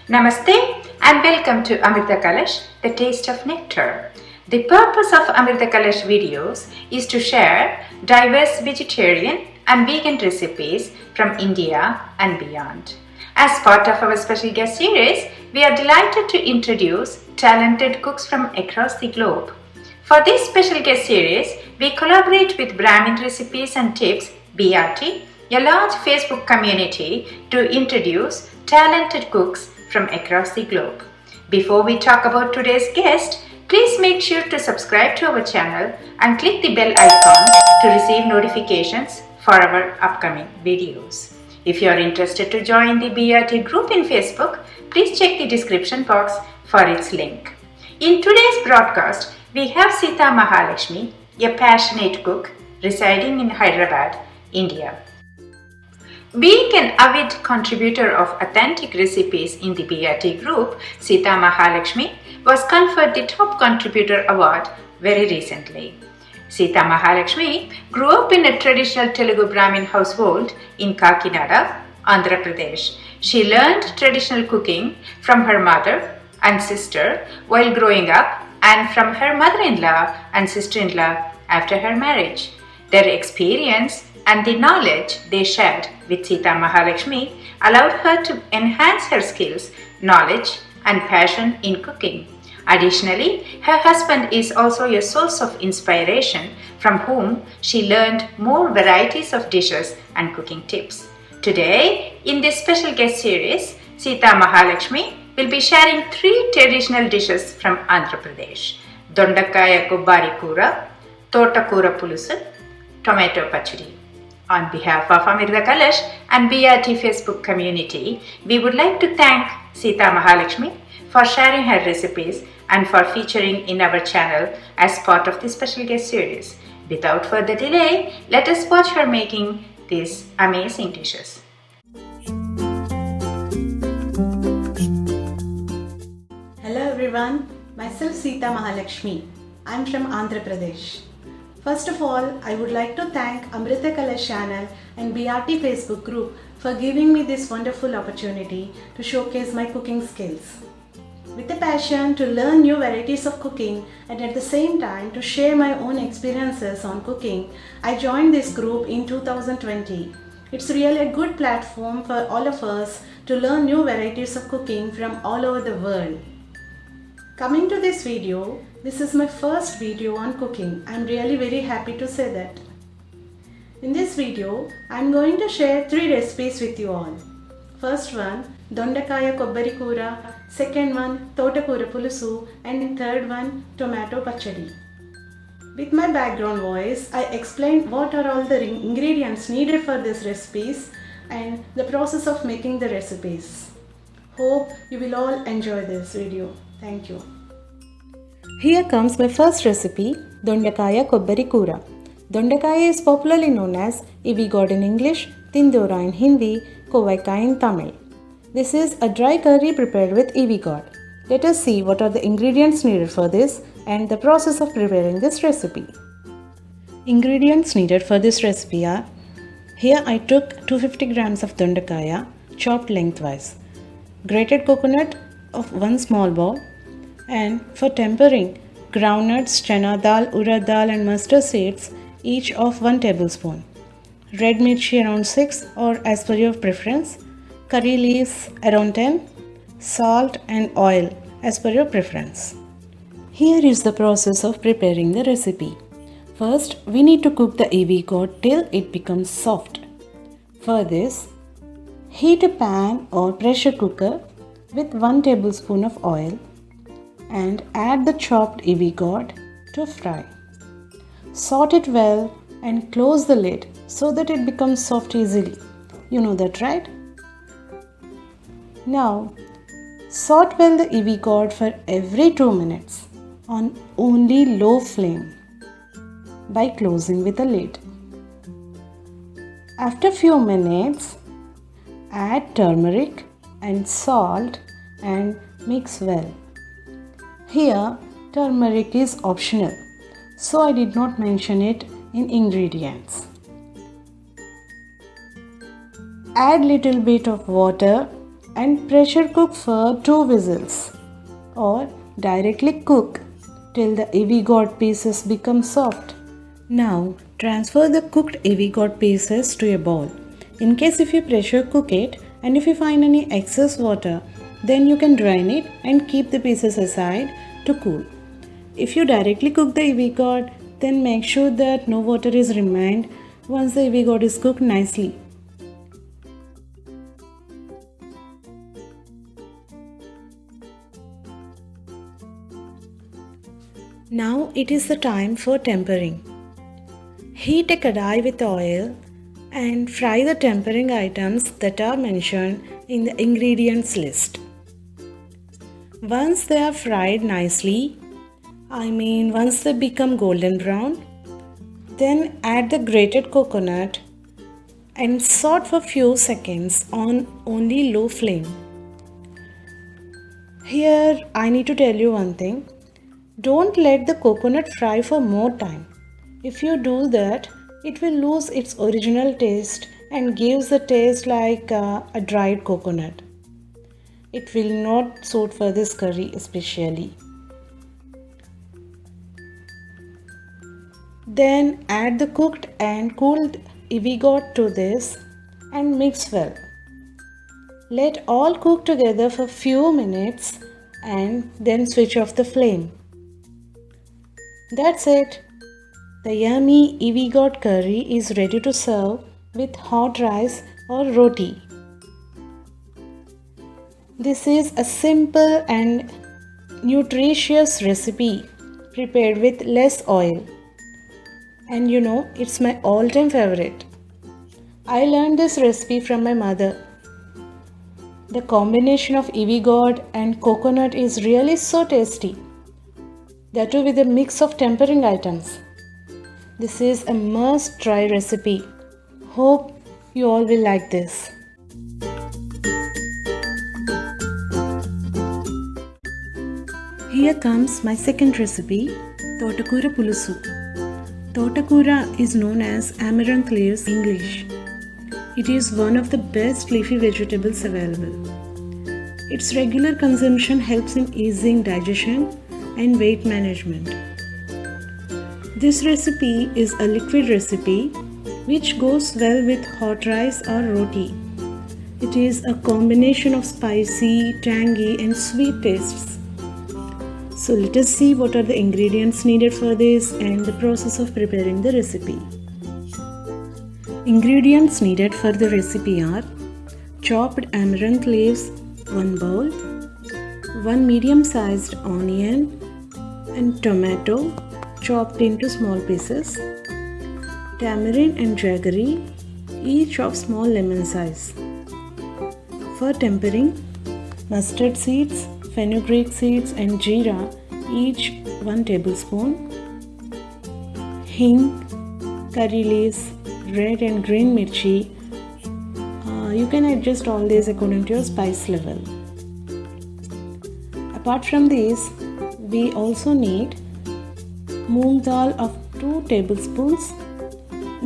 Namaste and welcome to Amrita Kalash, the taste of nectar. The purpose of Amrita Kalash videos is to share diverse vegetarian and vegan recipes from India and beyond. As part of our special guest series, we are delighted to introduce talented cooks from across the globe. For this special guest series, we collaborate with Brahmin Recipes and Tips BRT, a large Facebook community, to introduce talented cooks from across the globe. Before we talk about today's guest, please make sure to subscribe to our channel and click the bell icon to receive notifications for our upcoming videos. If you are interested to join the BRT group in Facebook, please check the description box for its link. In today's broadcast, we have Sita Mahalakshmi, a passionate cook residing in Hyderabad, India. Being an avid contributor of authentic recipes in the BRT group, Sita Mahalakshmi was conferred the Top Contributor Award very recently. Sita Mahalakshmi grew up in a traditional Telugu Brahmin household in Kakinada, Andhra Pradesh. She learned traditional cooking from her mother and sister while growing up and from her mother-in-law and sister-in-law after her marriage. Their experience and the knowledge they shared with Sita Mahalakshmi allowed her to enhance her skills, knowledge and passion in cooking. Additionally, her husband is also a source of inspiration from whom she learned more varieties of dishes and cooking tips. Today, in this special guest series, Sita Mahalakshmi will be sharing 3 traditional dishes from Andhra Pradesh: Dondakaya Kobbari Kura, Totakura Pulusu, Tomato Pachadi. On behalf of Amrita Kalash and BRT Facebook community, we would like to thank Sita Mahalakshmi for sharing her recipes and for featuring in our channel as part of this special guest series. Without further delay, let us watch her making these amazing dishes. Hello everyone, myself Sita Mahalakshmi. I am from Andhra Pradesh. First of all, I would like to thank Amrita Kalash channel and BRT Facebook group for giving me this wonderful opportunity to showcase my cooking skills. With a passion to learn new varieties of cooking and at the same time to share my own experiences on cooking, I joined this group in 2020. It's really a good platform for all of us to learn new varieties of cooking from all over the world. Coming to this video, this is my first video on cooking. I'm really very happy to say that. In this video, I'm going to share 3 recipes with you all. First one, Dondakaya Kobbari Kura, second one, Totakura Pulusu, and third one, Tomato Pachadi. With my background voice, I explained what are all the ingredients needed for these recipes and the process of making the recipes. Hope you will all enjoy this video. Thank you. Here comes my first recipe, Dondakaya Kobbari Kura. Dondakaya is popularly known as Ivi God in English, Tindora in Hindi, Kovaika in Tamil. This is a dry curry prepared with Ivi God. Let us see what are the ingredients needed for this and the process of preparing this recipe. Ingredients needed for this recipe are: here I took 250 grams of Dondakaya chopped lengthwise, grated coconut of 1 small bowl, and for tempering, groundnuts, chana dal, urad dal and mustard seeds each of 1 tablespoon, red mirchi around 6 or as per your preference, curry leaves around 10, salt and oil as per your preference. Here is the process of preparing the recipe. First, we need to cook the Ivi God till it becomes soft. For this, heat a pan or pressure cooker with 1 tablespoon of oil and add the chopped Ivi God to fry. Salt it well and close the lid so that it becomes soft easily. You know that, right? Now, saute well the EV gourd for every 2 minutes on only low flame by closing with a lid. After few minutes, add turmeric and salt and mix well. Here, turmeric is optional, so I did not mention it in ingredients. Add little bit of water and pressure cook for 2 whistles or directly cook till the EV gourd pieces become soft. Now transfer the cooked EV gourd pieces to a bowl. In case if you pressure cook it and if you find any excess water, then you can drain it and keep the pieces aside to cool. If you directly cook the EV gourd, then make sure that no water is remained once the EV gourd is cooked nicely. Now it is the time for tempering. Heat a kadai with oil and fry the tempering items that are mentioned in the ingredients list. Once they are fried nicely, once they become golden brown, then add the grated coconut and saute for few seconds on only low flame. Here I need to tell you one thing. Don't let the coconut fry for more time. If you do that, it will lose its original taste and gives the taste like a dried coconut. It will not suit for this curry especially. Then add the cooked and cooled EV gourd to this and mix well. Let all cook together for few minutes and then switch off the flame. That's it. The yummy EV gourd curry is ready to serve with hot rice or roti. This is a simple and nutritious recipe prepared with less oil. And you know, it's my all-time favorite. I learned this recipe from my mother. The combination of EV gourd and coconut is really so tasty. That too with a mix of tempering items. This is a must-try recipe. Hope you all will like this. Here comes my second recipe, Totakura Pulusu. Totakura is known as amaranth leaves in English. It is one of the best leafy vegetables available. Its regular consumption helps in easing digestion and weight management. This recipe is a liquid recipe which goes well with hot rice or roti. It is a combination of spicy, tangy and sweet tastes. So let us see what are the ingredients needed for this and the process of preparing the recipe. Ingredients needed for the recipe are chopped amaranth leaves 1 bowl, 1 medium-sized onion and tomato chopped into small pieces, tamarind and jaggery each of small lemon size. For tempering, mustard seeds, fenugreek seeds and jeera each 1 tablespoon, hing, curry leaves, red and green mirchi. You can adjust all these according to your spice level. Apart from these, we also need moong dal of 2 tablespoons,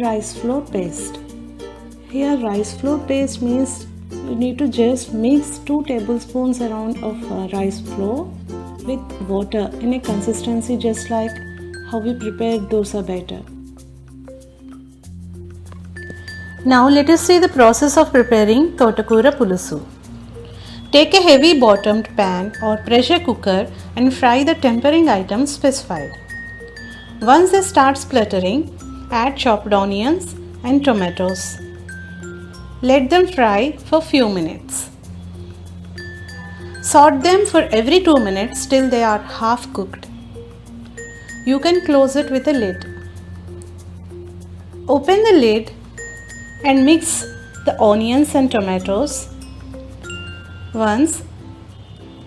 rice flour paste. Here rice flour paste means you need to just mix 2 tablespoons around of rice flour with water in a consistency just like how we prepare dosa batter. Now let us see the process of preparing Totakura Pulusu. Take a heavy bottomed pan or pressure cooker and fry the tempering items specified. Once they start spluttering, add chopped onions and tomatoes. Let them fry for few minutes. Saute them for every 2 minutes till they are half cooked. You can close it with a lid. Open the lid and mix the onions and tomatoes. Once,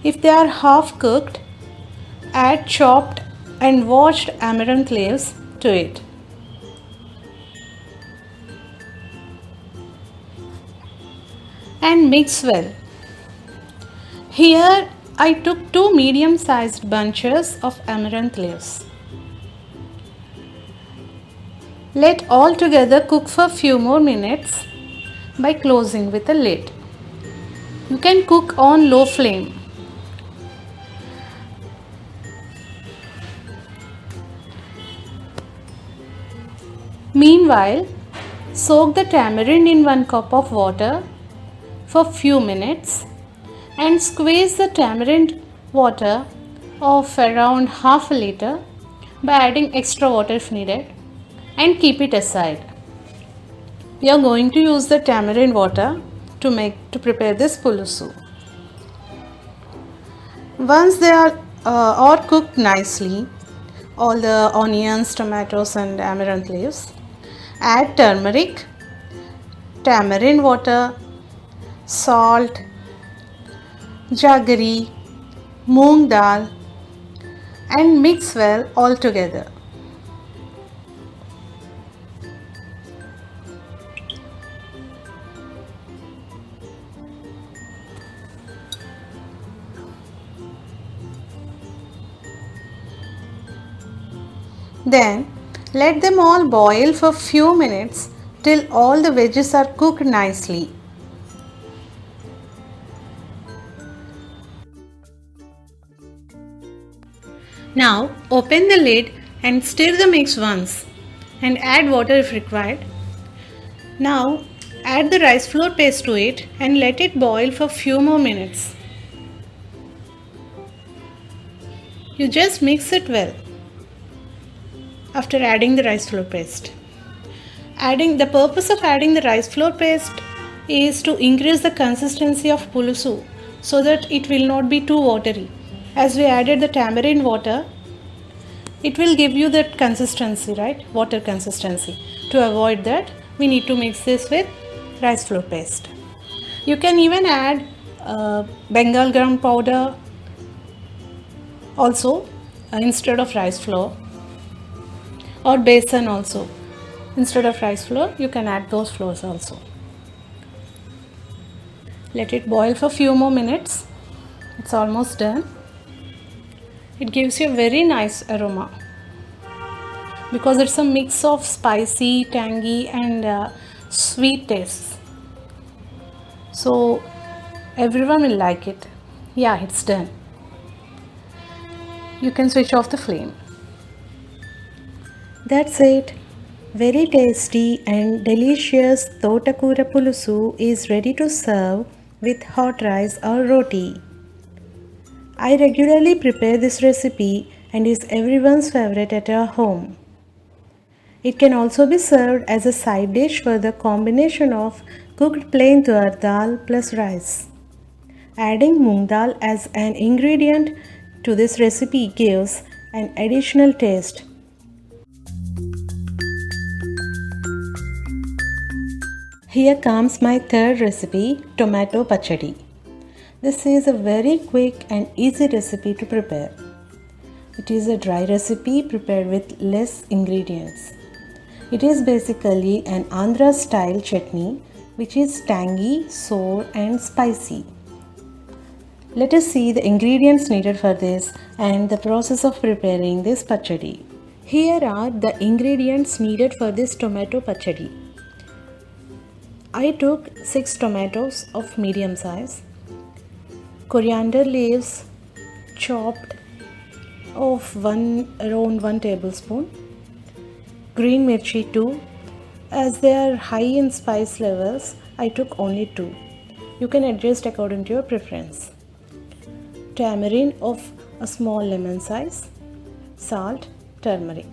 if they are half cooked, add chopped and washed amaranth leaves to it. And mix well. Here I took 2 medium-sized bunches of amaranth leaves. Let all together cook for a few more minutes by closing with a lid. You can cook on low flame. Meanwhile, soak the tamarind in 1 cup of water for few minutes and squeeze the tamarind water of around half a liter by adding extra water if needed and keep it aside. We are going to use the tamarind water to prepare this pulusu. Once they are all cooked nicely, all the onions, tomatoes and amaranth leaves, add turmeric, tamarind water, salt, jaggery, moong dal and mix well all together. Then let them all boil for few minutes till all the veggies are cooked nicely. Now open the lid and stir the mix once and add water if required. Now add the rice flour paste to it and let it boil for few more minutes. You just mix it well after adding the rice flour paste. The purpose of adding the rice flour paste is to increase the consistency of pulusu so that it will not be too watery. As we added the tamarind water, it will give you that consistency, right? Water consistency. To avoid that, we need to mix this with rice flour paste. You can even add Bengal gram powder also instead of rice flour, or besan also. Instead of rice flour, you can add those flours also. Let it boil for few more minutes. It's almost done. It gives you a very nice aroma because it's a mix of spicy, tangy and sweet tastes. So everyone will like it. Yeah, it's done. You can switch off the flame. That's it. Very tasty and delicious Totakura Pulusu is ready to serve with hot rice or roti. I regularly prepare this recipe and is everyone's favorite at our home. It can also be served as a side dish for the combination of cooked plain tuar dal plus rice. Adding moong dal as an ingredient to this recipe gives an additional taste. Here comes my third recipe, tomato pachadi. This is a very quick and easy recipe to prepare. It is a dry recipe prepared with less ingredients. It is basically an Andhra style chutney which is tangy, sour and spicy. Let us see the ingredients needed for this and the process of preparing this pachadi. Here are the ingredients needed for this tomato pachadi. I took 6 tomatoes of medium size, coriander leaves chopped of around 1 tablespoon, green mirchi 2. As they are high in spice levels, I took only 2. You can adjust according to your preference. Tamarind of a small lemon size, salt, turmeric.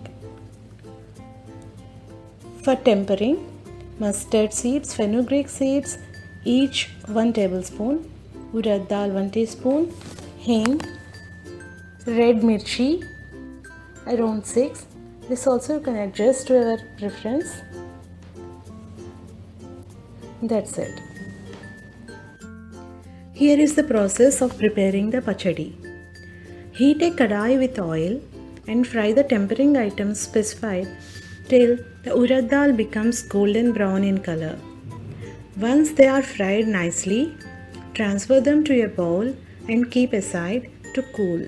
For tempering, mustard seeds, fenugreek seeds, each 1 tablespoon, urad dal 1 teaspoon, hing, red mirchi around 6. This also you can adjust to your preference. That's it. Here is the process of preparing the pachadi. Heat a kadai with oil and fry the tempering items specified till the urad dal becomes golden brown in color. Once they are fried nicely, transfer them to a bowl and keep aside to cool.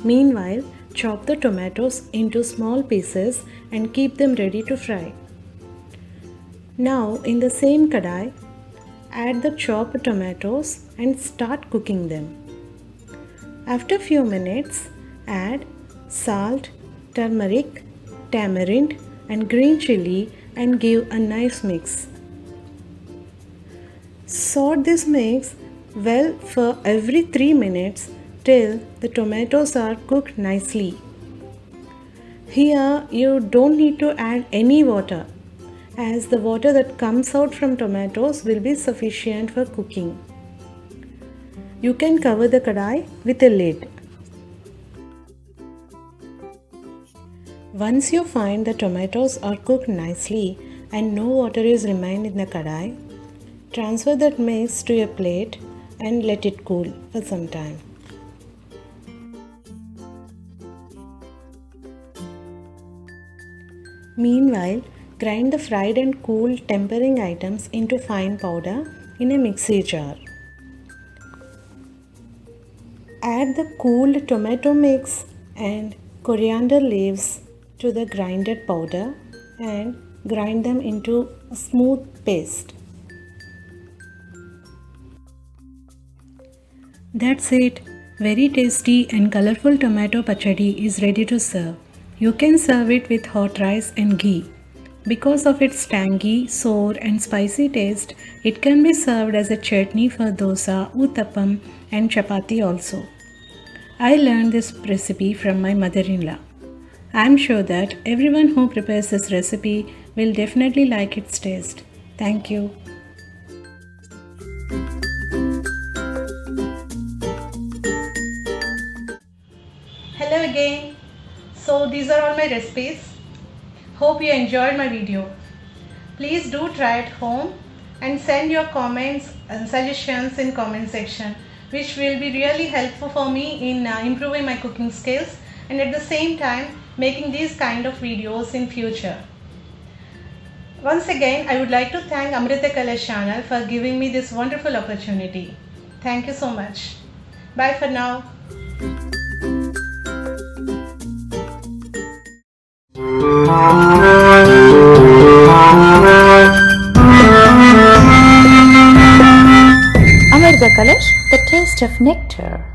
Meanwhile, chop the tomatoes into small pieces and keep them ready to fry. Now, in the same kadai, add the chopped tomatoes and start cooking them. After few minutes, add salt, turmeric, tamarind and green chili and give a nice mix. Sort this mix well for every 3 minutes till the tomatoes are cooked nicely. Here you don't need to add any water, as the water that comes out from tomatoes will be sufficient for cooking. You can cover the kadai with a lid. Once you find the tomatoes are cooked nicely and no water is remained in the kadai, transfer that mix to a plate and let it cool for some time. Meanwhile, grind the fried and cool tempering items into fine powder in a mixie jar. Add the cooled tomato mix and coriander leaves to the grinded powder and grind them into a smooth paste. That's it. Very tasty and colorful tomato pachadi is ready to serve. You can serve it with hot rice and ghee. Because of its tangy, sour and spicy taste, it can be served as a chutney for dosa, uttapam and chapati also. I learned this recipe from my mother-in-law. I am sure that everyone who prepares this recipe will definitely like its taste. Thank you. Hello again. So these are all my recipes. Hope you enjoyed my video. Please do try at home and send your comments and suggestions in comment section, which will be really helpful for me in improving my cooking skills and at the same time making these kind of videos in future. Once again, I would like to thank Amrita Kalash channel for giving me this wonderful opportunity. Thank you so much. Bye for now. Amrita Kalash, the taste of nectar.